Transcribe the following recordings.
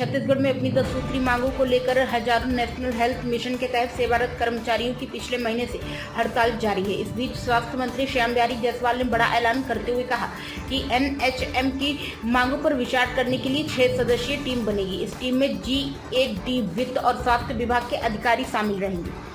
छत्तीसगढ़ में अपनी 10 सूत्री मांगों को लेकर हजारों नेशनल हेल्थ मिशन के तहत सेवारत कर्मचारियों की पिछले महीने से हड़ताल जारी है। इस बीच स्वास्थ्य मंत्री श्याम बिहारी जायसवाल ने बड़ा ऐलान करते हुए कहा कि एनएचएम की मांगों पर विचार करने के लिए 6 सदस्यीय टीम बनेगी। इस टीम में जीएडी, वित्त और स्वास्थ्य विभाग के अधिकारी शामिल रहेंगे।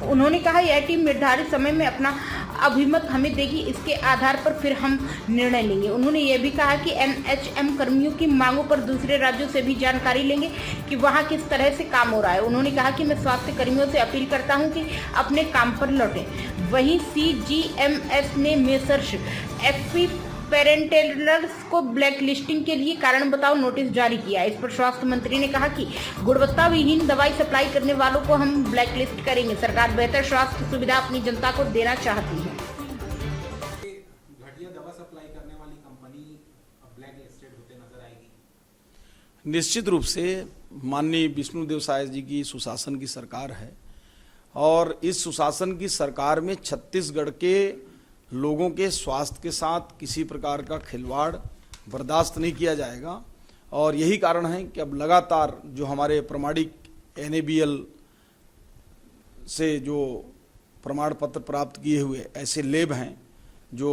उन्होंने कहा यह टीम निर्धारित समय में अपना अभिमत हमें देगी, इसके आधार पर फिर हम निर्णय लेंगे। उन्होंने यह भी कहा कि एनएचएम कर्मियों की मांगों पर दूसरे राज्यों से भी जानकारी लेंगे कि वहां किस तरह से काम हो रहा है। उन्होंने कहा कि मैं स्वास्थ्य कर्मियों से अपील करता हूं कि अपने काम पर लौटें। वहीं सीजीएमएस ने मेसर्स एफपी पेरेंटेलर्स को ब्लैक लिस्टिंग के लिए कारण बताओ नोटिस जारी किया। इस पर स्वास्थ्य मंत्री ने कहा कि गुणवत्ता विहीन दवाई सप्लाई करने वालों को हम ब्लैक लिस्ट करेंगे। सरकार बेहतर स्वास्थ्य सुविधा अपनी जनता को देना चाहती है। घटिया दवा सप्लाई करने वाली कंपनी ब्लैक लिस्टेड होते नजर आएगी। निश्चित रूप से माननीय विष्णुदेव साय जी की सुशासन की सरकार है और इस सुशासन की सरकार में छत्तीसगढ़ के लोगों के स्वास्थ्य के साथ किसी प्रकार का खिलवाड़ बर्दाश्त नहीं किया जाएगा। और यही कारण है कि अब लगातार जो हमारे प्रमाणिक NABL से जो प्रमाण पत्र प्राप्त किए हुए ऐसे लैब हैं जो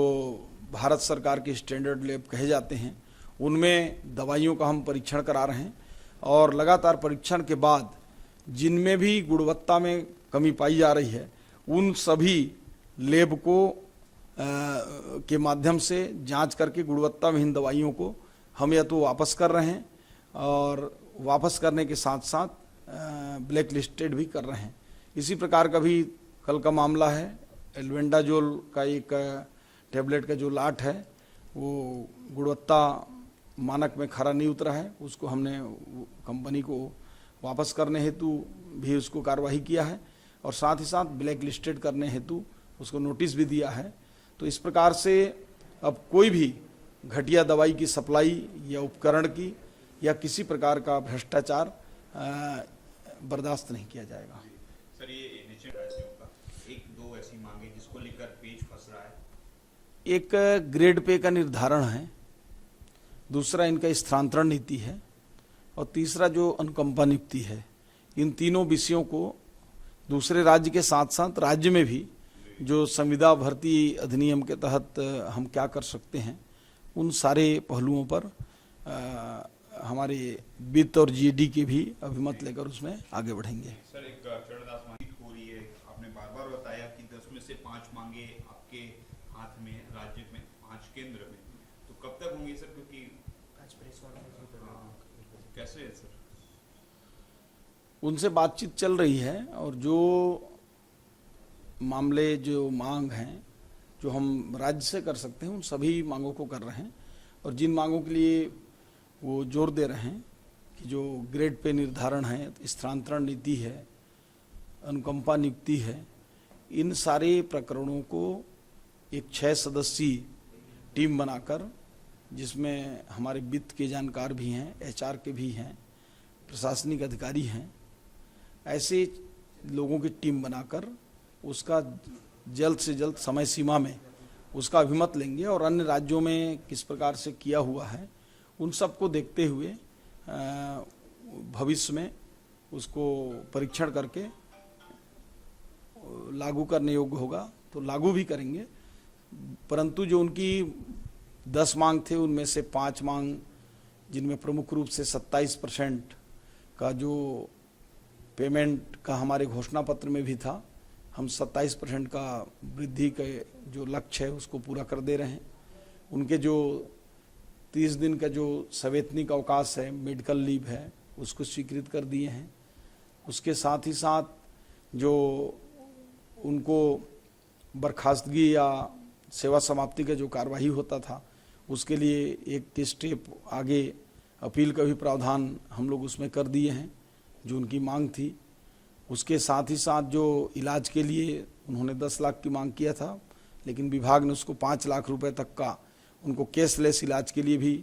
भारत सरकार के स्टैंडर्ड लैब कहे जाते हैं, उनमें दवाइयों का हम परीक्षण करा रहे हैं और लगातार परीक्षण के बाद जिनमें भी गुणवत्ता में कमी पाई जा रही है उन सभी लैब को के माध्यम से जांच करके गुणवत्ता विहीन दवाइयों को हम या तो वापस कर रहे हैं और वापस करने के साथ साथ ब्लैक लिस्टेड भी कर रहे हैं। इसी प्रकार का भी कल का मामला है। एल्बेंडाजोल का एक टैबलेट का जो लाट है वो गुणवत्ता मानक में खरा नहीं उतरा है, उसको हमने कंपनी को वापस करने हेतु भी उसको कार्रवाई किया है और साथ ही साथ ब्लैक लिस्टेड करने हेतु उसको नोटिस भी दिया है। तो इस प्रकार से अब कोई भी घटिया दवाई की सप्लाई या उपकरण की या किसी प्रकार का भ्रष्टाचार बर्दाश्त नहीं किया जाएगा। सर, ये निश्चित राज्यों का एक दो ऐसी मांगे जिसको लेकर पेच फंस रहा है। एक ग्रेड पे का निर्धारण है, दूसरा इनका स्थानांतरण नीति है और तीसरा जो अनुकंपा नियुक्ति है। इन तीनों विषयों को दूसरे राज्य के साथ साथ राज्य में भी जो संविदा भर्ती अधिनियम के तहत हम क्या कर सकते हैं उन सारे पहलुओं पर हमारे वित्त और जीएडी के भी अभिमत लेकर उसमें आगे बढ़ेंगे। सर, एक चरणदास मांग हो रही है, आपने बार बार बताया कि 10 में से 5 मांगे आपके हाथ में, राज्य में 5 केंद्र में, तो कब तक होंगी सर? क्योंकि कैसे है सर? उनसे बातचीत चल रही है और जो मामले जो मांग हैं जो हम राज्य से कर सकते हैं उन सभी मांगों को कर रहे हैं और जिन मांगों के लिए वो जोर दे रहे हैं कि जो ग्रेड पे निर्धारण है, स्थानांतरण नीति है, अनुकंपा नियुक्ति है, इन सारे प्रकरणों को एक 6 सदस्यीय टीम बनाकर जिसमें हमारे वित्त के जानकार भी हैं, HR के भी हैं, प्रशासनिक अधिकारी हैं, ऐसे लोगों की टीम बनाकर उसका जल्द से जल्द समय सीमा में उसका अभिमत लेंगे और अन्य राज्यों में किस प्रकार से किया हुआ है उन सबको देखते हुए भविष्य में उसको परीक्षण करके लागू करने योग्य होगा तो लागू भी करेंगे। परंतु जो उनकी 10 मांग थे उनमें से 5 मांग जिनमें प्रमुख रूप से 27% का जो पेमेंट का हमारे घोषणा पत्र में भी था, हम 27% का वृद्धि के जो लक्ष्य है उसको पूरा कर दे रहे हैं। उनके जो 30 दिन का जो सवैतनिक अवकाश है, मेडिकल लीव है, उसको स्वीकृत कर दिए हैं। उसके साथ ही साथ जो उनको बर्खास्तगी या सेवा समाप्ति का जो कार्रवाई होता था उसके लिए एक स्टेप आगे अपील का भी प्रावधान हम लोग उसमें कर दिए हैं जो उनकी मांग थी। उसके साथ ही साथ जो इलाज के लिए उन्होंने 10 लाख की मांग किया था लेकिन विभाग ने उसको 5 लाख रुपए तक का उनको कैशलेस इलाज के लिए भी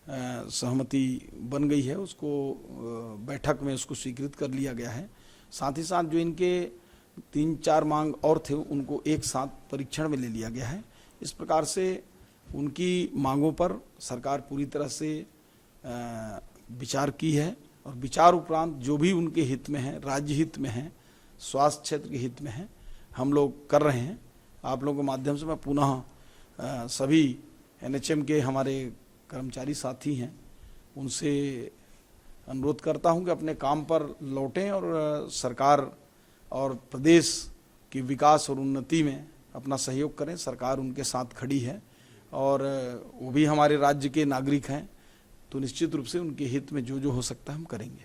सहमति बन गई है। उसको बैठक में उसको स्वीकृत कर लिया गया है। साथ ही साथ जो इनके 3-4 मांग और थे उनको एक साथ परीक्षण में ले लिया गया है। इस प्रकार से उनकी मांगों पर सरकार पूरी तरह से विचार की है और विचार उपरांत जो भी उनके हित में है, राज्य हित में है, स्वास्थ्य क्षेत्र के हित में है, हम लोग कर रहे हैं। आप लोगों के माध्यम से मैं पुनः सभी एनएचएम के हमारे कर्मचारी साथी हैं उनसे अनुरोध करता हूं कि अपने काम पर लौटें और सरकार और प्रदेश के विकास और उन्नति में अपना सहयोग करें। सरकार उनके साथ खड़ी है और वो भी हमारे राज्य के नागरिक हैं, तो निश्चित रूप से उनके हित में जो जो हो सकता है हम करेंगे।